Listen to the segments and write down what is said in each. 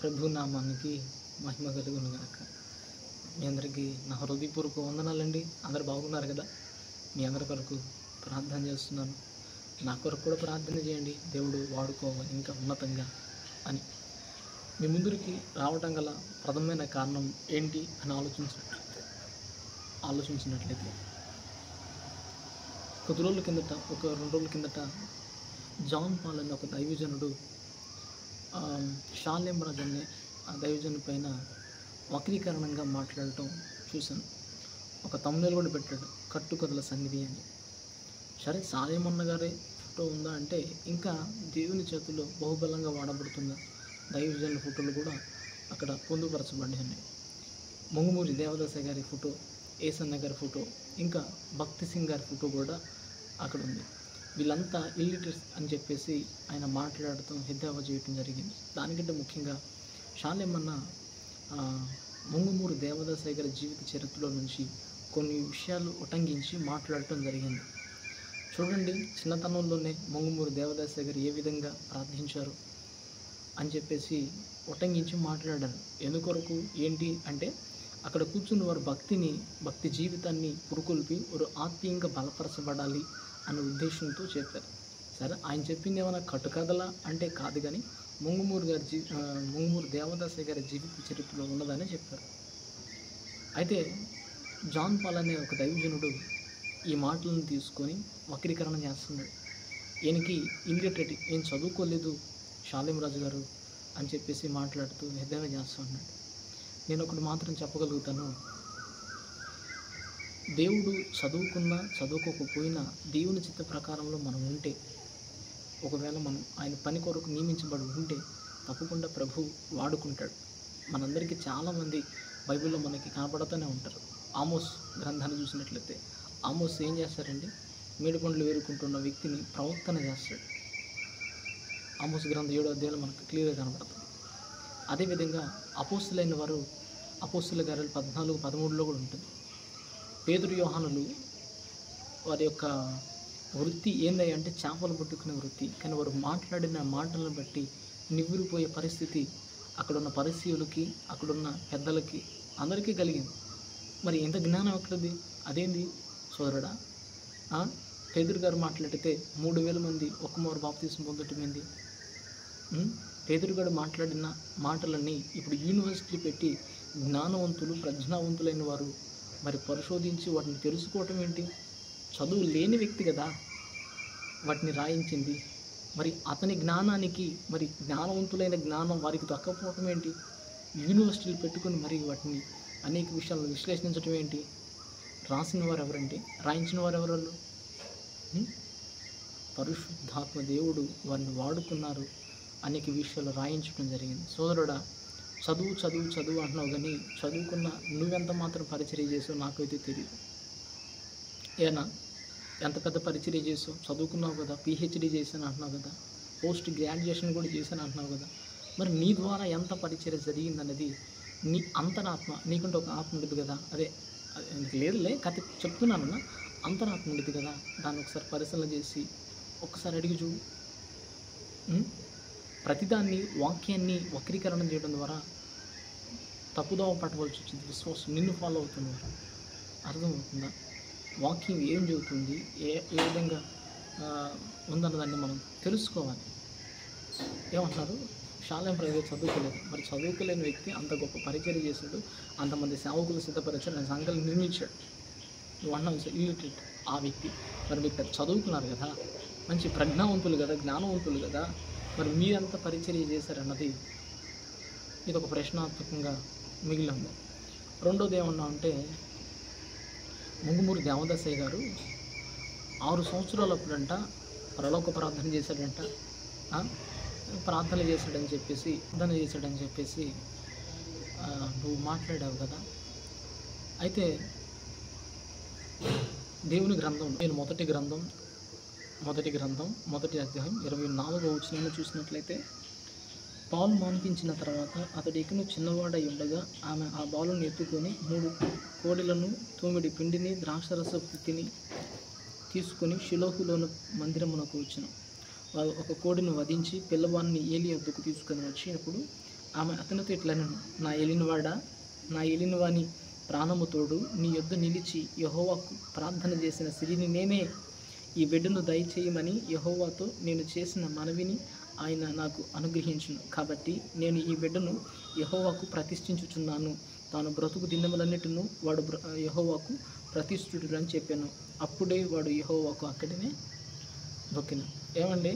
ప్రభు నామానికి మహిమ కలుగును గాక. మీ అందరికీ నా హృదయపూర్వక వందనాలండి. అందరు బాగున్నారు కదా? మీ అందరి కొరకు ప్రార్థన చేస్తున్నాను. నా కొరకు కూడా ప్రార్థన చేయండి, దేవుడు వాడుకోవాలి ఇంకా ఉన్నతంగా అని. మీ ముందుకి రావటం గల ప్రథమమైన కారణం ఏంటి అని ఆలోచించినట్లయితే కొద్ది రోజుల కిందట, ఒక 2 రోజుల కిందట జాన్ పాల్ అనే ఒక దైవజనుడు షాలేం రాజ్ అనే ఆ దైవజను పైన వక్రీకరణంగా మాట్లాడటం చూశాను. ఒక తమ్ముళ్ళు కూడా పెట్టాడు, కట్టుకథల సన్నిధి అని. సరే, షాలేమన్న గారే ఫోటో ఉందా అంటే ఇంకా దేవుని చేతుల్లో బహుబలంగా వాడబడుతున్న దైవజనుల ఫోటోలు కూడా అక్కడ పొందుపరచబడ్డాయి. మొంగుమూరి దేవదాస గారి ఫోటో, ఏసన్న గారి ఫోటో, ఇంకా భక్తి సింగ్ గారి ఫోటో కూడా అక్కడ ఉంది. వీళ్ళంతా ఇల్లిటరేట్స్ అని చెప్పేసి ఆయన మాట్లాడటం, హిద్దావా చేయటం జరిగింది. దానికంటే ముఖ్యంగా షాలేమన్న మొంగుమూరి దేవదాస గారి జీవిత చరిత్రలో నుంచి కొన్ని విషయాలు ఉటంకించి మాట్లాడటం జరిగింది. చూడండి, చిన్నతనంలోనే మొంగుమూరి దేవదాస గారు ఏ విధంగా ప్రార్థించారు అని చెప్పేసి ఉటంకించి మాట్లాడారు. ఎందుకొరకు ఏంటి అంటే అక్కడ కూర్చున్న వారు భక్తి జీవితాన్ని పురుకొల్పి వారు ఆత్మీయంగా బలపరచబడాలి అనే ఉద్దేశంతో చెప్పారు. సరే, ఆయన చెప్పింది ఏమైనా కట్టుకథలా అంటే కాదు, కానీ మొంగుమూరి దేవదాస గారి జీవిత చరిత్రలో ఉన్నదని చెప్పారు. అయితే జాన్ పాల్ అనే ఒక దైవజనుడు ఈ మాటలను తీసుకొని వక్రీకరణ చేస్తున్నాడు. ఈయనకి ఇల్లిటరేట్, ఏం చదువుకోలేదు షాలేం రాజు గారు అని చెప్పేసి మాట్లాడుతూ ఎద్దేవా చేస్తున్నాడు. నేను ఒకటి మాత్రం చెప్పగలుగుతాను, దేవుడు చదువుకున్నా చదువుకోకపోయినా దేవుని చిత్త ప్రకారంలో మనం ఉంటే, ఒకవేళ మనం ఆయన పని కొరకు నియమించబడి ఉంటే తప్పకుండా ప్రభు వాడుకుంటాడు. మనందరికీ చాలామంది బైబిల్లో మనకి కనపడుతూనే ఉంటారు. ఆమోస్ గ్రంథాన్ని చూసినట్లయితే ఆమోస్ ఏం చేస్తారండి? మేడిపండ్లు వేరుకుంటున్న వ్యక్తిని ప్రవక్తన చేస్తాడు. ఆమోస్ గ్రంథం 7వ అధ్యాయంలో మనకు క్లియర్గా కనపడుతుంది. అదేవిధంగా అపోస్తులైన వారు అపోస్తుల కార్యాలు 14-13లో కూడా ఉంటుంది. పేతురు యోహానులు వారి యొక్క వృత్తి ఏంది అంటే చేపలు పట్టుకునే వృత్తి. కానీ వారు మాట్లాడిన మాటలను బట్టి నివ్వురిపోయే పరిస్థితి అక్కడున్న పరిస్థితులకి, అక్కడున్న పెద్దలకి, అందరికీ కలిగింది. మరి ఎంత జ్ఞానం ఎక్కడిది? అదేంది సోదరుడా? పేతురు గారు మాట్లాడితే 3000 మంది ఒక్కమారు బాప్తిసం పొందటం ఏంది? పేతురు గారు మాట్లాడిన మాటలన్నీ ఇప్పుడు యూనివర్సిటీ పెట్టి జ్ఞానవంతులు, ప్రజ్ఞావంతులైన వారు మరి పరిశోధించి వాటిని తెలుసుకోవటం ఏంటి? చదువు లేని వ్యక్తి కదా వాటిని రాయించింది. మరి అతని జ్ఞానానికి, మరి జ్ఞానవంతులైన జ్ఞానం వారికి దక్కపోవటం ఏంటి? యూనివర్సిటీలు పెట్టుకొని మరి వాటిని అనేక విషయాలను విశ్లేషించడం ఏంటి? రాసిన వారు ఎవరంటే, రాయించిన వారు ఎవరు? పరిశుద్ధాత్మ దేవుడు వారిని వాడుకున్నారు, అనేక విషయాలు రాయించడం జరిగింది. సోదరుడా, చదువు అంటున్నావు, కానీ చదువుకున్న నువ్వెంత మాత్రం పరిచర్య చేసావు నాకైతే తెలియదు. ఏనా ఎంత పెద్ద పరిచర్య చేసావు? చదువుకున్నావు కదా, PhD చేశాను అంటున్నావు కదా, పోస్ట్ గ్రాడ్యుయేషన్ కూడా చేశాను అంటున్నావు కదా. మరి నీ ద్వారా ఎంత పరిచర్య జరిగిందన్నది నీ అంతరాత్మ, నీకుంటే ఒక ఆత్మ ఉండేది కదా, అదే లేదులే కథ చెప్తున్నాను, అంతరాత్మ ఉండేది కదా, దాన్ని ఒకసారి పరిశీలన చేసి ఒకసారి అడిగి చూడు. ప్రతిదాన్ని వాక్యాన్ని వక్రీకరణ చేయడం ద్వారా తప్పుదోవ పట్టవలసి వచ్చింది. విశ్వాసం నిన్ను ఫాలో అవుతున్నారు. అర్థమవుతుందా? వాక్యం ఏం చెబుతుంది, ఏ విధంగా ఉందన్నదాన్ని మనం తెలుసుకోవాలి. ఏమంటున్నారు? షాలేం ప్రైవేట్ చదువుకోలేదు. మరి చదువుకోలేని వ్యక్తి అంత గొప్ప పరిచయం చేశాడు, అంతమంది సేవకులు సిద్ధపరిచాడు, ఆయన సంఘాలు నిర్మించాడు. నువ్వు అన్నావు ఇల్లిటరేట్ ఆ వ్యక్తి. మరి మీకు చదువుకున్నారు కదా, మంచి ప్రజ్ఞావంతులు కదా, జ్ఞానవంతులు కదా, మరి మీరంతా పరిచర్య చేశారన్నది ఇది ఒక ప్రశ్నాత్మకంగా మిగిలింది. రెండోది ఏమన్నా అంటే, మొంగుమూరి దేవదాసయ్య గారు 6 సంవత్సరాలప్పుడంట పరలోక ప్రార్థన చేశాడంట, ప్రార్థన చేశాడని చెప్పేసి నువ్వు మాట్లాడావు కదా. అయితే దేవుని గ్రంథం, నేను మొదటి గ్రంథం 1వ అధ్యాయం 24వ వచనాన్ని చూసినట్లయితే, పాలు మాన్పించిన తర్వాత అతడు ఇకను చిన్నవాడై ఉండగా ఆమె ఆ బాలుని ఎత్తుకొని 3 కోడెలను, 9 పిండిని, ద్రాక్షరస తిత్తిని తీసుకొని షిలోహులోని మందిరమునకు వచ్చెను. వారు ఒక కోడిని వధించి పిల్లవాడిని ఏలి వద్దకు తీసుకొని వచ్చినప్పుడు ఆమె అతనితో ఇట్లనెను, నా ఏలినవాని ప్రాణము తోడు నీ యొద్ద నిలిచి యెహోవాకు ప్రార్థన చేసిన స్త్రీని నేనే. ఈ బిడ్డను దయచేయమని యెహోవాతో నేను చేసిన మనవిని ఆయన నాకు అనుగ్రహించును. కాబట్టి నేను ఈ బిడ్డను యెహోవాకు ప్రతిష్ఠించుచున్నాను. తాను బ్రతుకు దినములన్నిటిను వాడు యెహోవాకు ప్రతిష్ఠితుడు అని చెప్పాను. అప్పుడే వాడు యెహోవాకు అక్కడనే మొక్కెను. ఏమండి,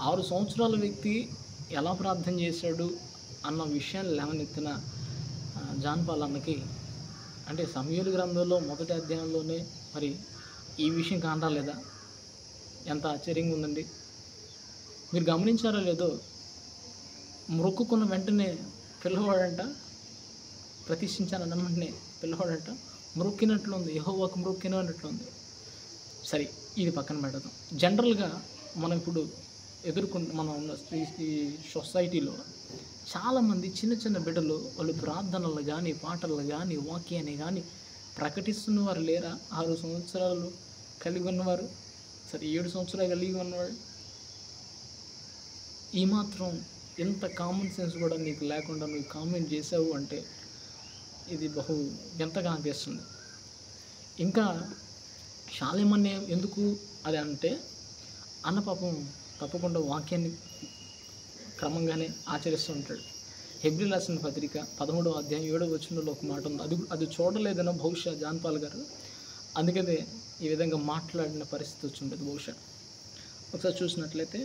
6 సంవత్సరాల వ్యక్తి ఎలా ప్రార్థన చేశాడు అన్న విషయాన్ని లేవనెత్తిన జాన్ పాల్ అన్నకి, అంటే సమూయేలు గ్రంథంలో మొదటి అధ్యాయంలోనే మరి ఈ విషయం కానరాలేదా? ఎంత ఆశ్చర్యంగా ఉందండి. మీరు గమనించారో లేదో, మొక్కుకున్న వెంటనే పిల్లవాడంట, ప్రతిష్ఠించానన్న వెంటనే పిల్లవాడంట మొక్కినట్లుంది, యెహోవాకు మొక్కినట్లుంది. సరే, ఇది పక్కన పెడదాం. జనరల్గా మనం ఇప్పుడు మనం ఉన్న ఈ సొసైటీలో చాలామంది చిన్న చిన్న బిడ్డలు వాళ్ళు ప్రార్థనలు కానీ, పాటలు కానీ, వాక్యాన్ని కానీ ప్రకటిస్తున్న వారు లేరా? 6 సంవత్సరాలు కలిగి ఉన్నవారు, సరే 7 సంవత్సరాలు కలిగి ఉన్నవాడు, ఈ మాత్రం ఎంత కామన్ సెన్స్ కూడా నీకు లేకుండా నువ్వు కామెంట్ చేసావు అంటే ఇది బహు వింతగా అనిపిస్తుంది. ఇంకా షాలేమన్నే ఎందుకు అది అంటే, అన్న పాపం తప్పకుండా వాక్యాన్ని క్రమంగానే ఆచరిస్తూ ఉంటాడు. హెబ్రీయులకు రాసిన పత్రిక 13వ అధ్యాయం 7వ వచనంలో ఒక మాట ఉంది. అది చూడలేదనో బహుశా జాన్ పాల్ గారు, అందుకనే ఈ విధంగా మాట్లాడిన పరిస్థితి వచ్చి ఉంటుంది బహుశా. ఒకసారి చూసినట్లయితే,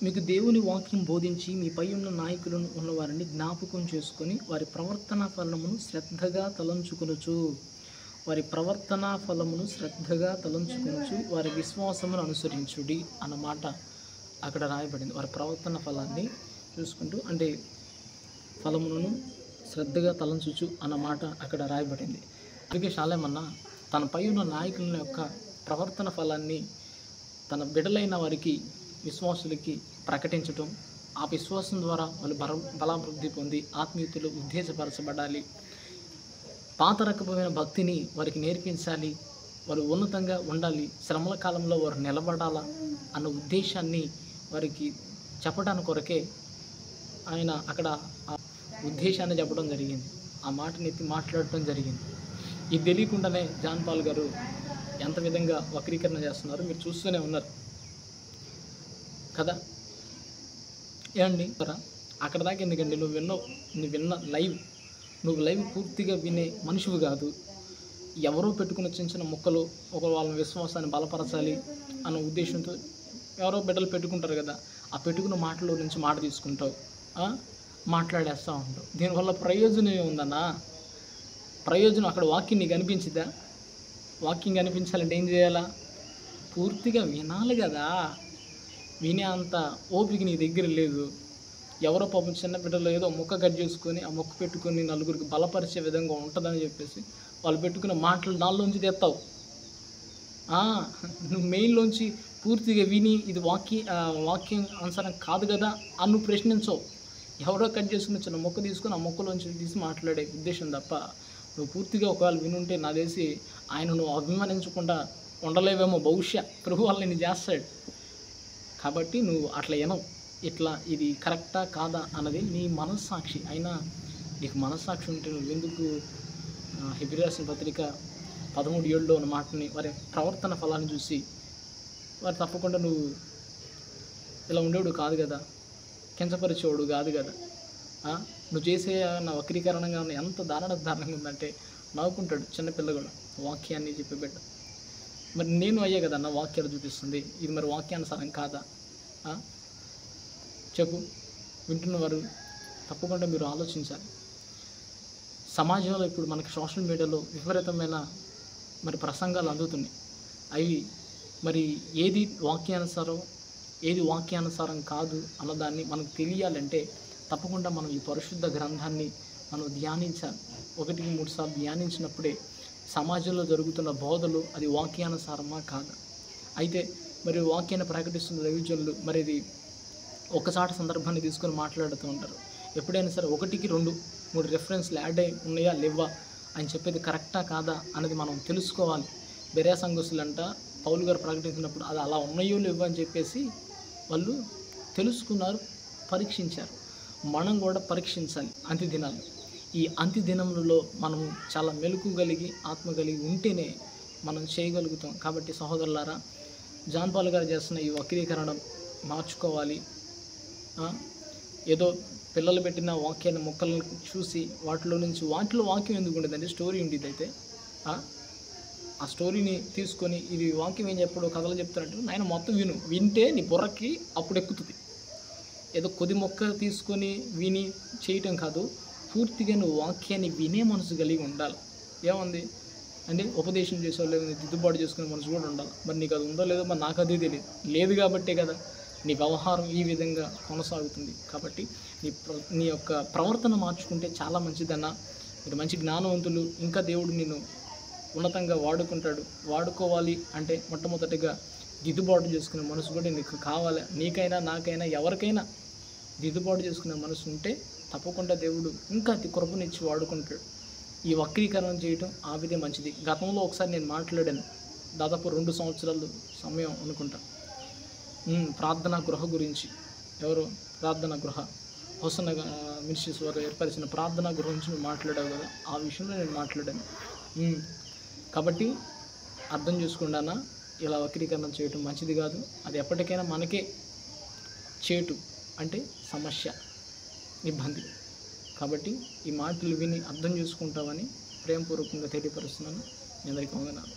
మీకు దేవుని వాక్యం బోధించి మీపై ఉన్న నాయకులను ఉన్నవారిని జ్ఞాపకం చేసుకొని వారి ప్రవర్తన ఫలమును శ్రద్ధగా తలంచుకొనుచు వారి విశ్వాసమును అనుసరించుడి అన్నమాట అక్కడ రాయబడింది. వారి ప్రవర్తన ఫలాన్ని చూసుకుంటూ, అంటే ఫలమును శ్రద్ధగా తలంచుచు అన్నమాట అక్కడ రాయబడింది. అందుకే షాలేమన్న తనపై ఉన్న నాయకుల యొక్క ప్రవర్తన ఫలాన్ని తన బిడ్డలైన వారికి, విశ్వాసులకి ప్రకటించటం, ఆ విశ్వాసం ద్వారా వాళ్ళు బలాభివృద్ధి పొంది ఆత్మీయతలు ఉద్దేశపరచబడాలి, పాత రకమైన భక్తిని వారికి నేర్పించాలి, వారు ఉన్నతంగా ఉండాలి, శ్రమల కాలంలో వారు నిలబడాలా అన్న ఉద్దేశాన్ని వారికి చెప్పడానికి కొరకే ఆయన అక్కడ ఆ ఉద్దేశాన్ని చెప్పడం జరిగింది, ఆ మాటని ఎత్తి మాట్లాడటం జరిగింది. ఇది తెలియకుండానే జాన్ పాల్ గారు ఎంత విధంగా వక్రీకరణ చేస్తున్నారో మీరు చూస్తూనే ఉన్నారు కదా. ఏమండి, అక్కడ దాకా ఎందుకండి, నువ్వు విన్న లైవ్ పూర్తిగా వినే మనిషివి కాదు. ఎవరో పెట్టుకున్న చిన్న చిన్న ముక్కలు ఒక వాళ్ళ విశ్వాసాన్ని బలపరచాలి అన్న ఉద్దేశంతో ఎవరో బిడ్డలు పెట్టుకుంటారు కదా, ఆ పెట్టుకున్న మాటలో నుంచి మాట తీసుకుంటావు, మాట్లాడేస్తూ ఉంటావు. దీనివల్ల ప్రయోజనం ఏముందన్నా? ప్రయోజనం అక్కడ వాక్యం నీకు అనిపించిద్దా? వాక్యం కనిపించాలంటే ఏం చేయాలా? పూర్తిగా వినాలి కదా. వినే అంత ఓపిక నీ దగ్గర లేదు. ఎవరో పాపం చిన్న బిడ్డలు ఏదో మొక్క కట్ చేసుకొని ఆ మొక్క పెట్టుకొని నలుగురికి బలపరిచే విధంగా ఉంటుందని చెప్పేసి వాళ్ళు పెట్టుకున్న మాటలు నాలోంచి తెస్తావు. నువ్వు మెయిన్లోంచి పూర్తిగా విని ఇది వాక్యం అనుసరం కాదు కదా అని నువ్వు ప్రశ్నించవు. ఎవరో కట్ చేసుకుని చిన్న మొక్క తీసుకొని ఆ మొక్కలోంచి తీసి మాట్లాడే ఉద్దేశం తప్ప, నువ్వు పూర్తిగా ఒకవేళ వినుంటే నా తెలిసి ఆయన నువ్వు అభిమానించకుండా ఉండలేవేమో. బహుశా ప్రభు వాళ్ళని నేను చేస్తాడు. కాబట్టి నువ్వు అట్లా వినవు. ఇట్లా ఇది కరెక్టా కాదా అన్నది నీ మనస్సాక్షి. అయినా నీకు మనస్సాక్షి ఉంటే నువ్వు ఎందుకు హెబ్రీయులకు రాసిన పత్రిక 13:7లో ఉన్న మాటని, వారి ప్రవర్తన ఫలాన్ని చూసి వారు తప్పకుండా నువ్వు ఇలా ఉండేవాడు కాదు కదా, కించపరిచేవాడు కాదు కదా. నువ్వు చేసే నా వక్రీకరణంగా ఉన్న ఎంత దారుణంగా ఉందంటే నవ్వుకుంటాడు చిన్నపిల్ల కూడా వాక్యాన్ని చెప్పే బిడ్డ. మరి నేను అయ్యే కదా నా వాక్యాలు చూపిస్తుంది, ఇది మరి వాక్యానుసారం కాదా? చెప్పు. వింటున్నవారు తప్పకుండా మీరు ఆలోచించాలి. సమాజంలో ఇప్పుడు మనకి సోషల్ మీడియాలో విపరీతమైన మరి ప్రసంగాలు అందుతున్నాయి. అవి మరి ఏది వాక్యానుసారం కాదు అన్నదాన్ని మనకు తెలియాలంటే తప్పకుండా మనం ఈ పరిశుద్ధ గ్రంథాన్ని మనం ధ్యానించాలి. 1-3 సార్లు ధ్యానించినప్పుడే సమాజంలో జరుగుతున్న బోధలు అది వాక్యానుసారమా కాదా. అయితే మరి వాక్యాన్ని ప్రకటిస్తున్న దైవజనులు మరి ఇది ఒకసారి సందర్భాన్ని తీసుకొని మాట్లాడుతూ ఉంటారు. ఎప్పుడైనా సరే 1-2-3 రెఫరెన్స్లు యాడ్ అయి ఉన్నాయా లేవా అని చెప్పేది కరెక్టా కాదా అనేది మనం తెలుసుకోవాలి. బెరియా సంఘస్థులంట పౌలు గారు ప్రకటించినప్పుడు అది అలా ఉన్నాయో లేవో అని చెప్పేసి వాళ్ళు తెలుసుకున్నారు, పరీక్షించారు. మనం కూడా పరీక్షించాలి అంత్య దినాల్లో. ఈ అంత్య దినములలో మనం చాలా మెలకు కలిగి, ఆత్మ కలిగి ఉంటేనే మనం చేయగలుగుతాం. కాబట్టి సహోదరులారా, జాన్ పాల్ గారు చేస్తున్న ఈ వక్రీకరణ మార్చుకోవాలి. ఏదో పిల్లలు పెట్టిన వాక్యాన్ని మొక్కలను చూసి వాటిలో వాక్యం ఎందుకు ఉండదండి, స్టోరీ ఉండేది. అయితే ఆ స్టోరీని తీసుకొని ఇది వాక్యం ఏం చెప్పాడో కథలు చెప్తారంటే నాయన మొత్తం వింటే నీ బుర్రకి అప్పుడు ఎక్కుతుంది. ఏదో కొద్ది మొక్క తీసుకొని విని చేయటం కాదు, పూర్తిగా నువ్వు వాక్యాన్ని వినే మనసు కలిగి ఉండాలి. ఏముంది అంటే ఉపదేశం చేసేవాళ్ళు దిద్దుబాటు చేసుకునే మనసు కూడా ఉండాలి. మరి నీకు అది ఉందో లేదో మరి నాకు అదే తెలియదు. లేదు కాబట్టే కదా నీ వ్యవహారం ఈ విధంగా కొనసాగుతుంది. కాబట్టి నీ యొక్క ప్రవర్తన మార్చుకుంటే చాలా మంచిదన్న. మీరు మంచి జ్ఞానవంతులు, ఇంకా దేవుడు నిన్ను ఉన్నతంగా వాడుకుంటాడు. వాడుకోవాలి అంటే మొట్టమొదటిగా దిద్దుబాటు చేసుకునే మనసు కూడా నీకు కావాలి. నీకైనా నాకైనా ఎవరికైనా దిద్దుబాటు చేసుకునే మనసు ఉంటే తప్పకుండా దేవుడు ఇంకా అతి కృపనిచ్చి వాడుకుంటాడు. ఈ వక్రీకరణ చేయటం ఆవిదే మంచిది. గతంలో ఒకసారి నేను మాట్లాడాను, దాదాపు 2 సంవత్సరాలు సమయం అనుకుంటా, ప్రార్థనా గృహ గురించి. ఎవరు ప్రార్థనా గృహ హోసన్న మినిస్ట్రీస్ వారు ఏర్పరిచిన ప్రార్థనా గృహం నుంచి నువ్వు మాట్లాడావు కదా, ఆ విషయంలో నేను మాట్లాడాను. కాబట్టి అర్థం చేసుకుంటానా, ఇలా వక్రీకరణ చేయటం మంచిది కాదు. అది ఎప్పటికైనా మనకే చేటు, అంటే సమస్య, ఇబ్బంది. కాబట్టి ఈ మాటలు విని అర్థం చేసుకుంటామని ప్రేమపూర్వకంగా తెలియపరుస్తున్నాను. మీ అందరికీ వందనాలు.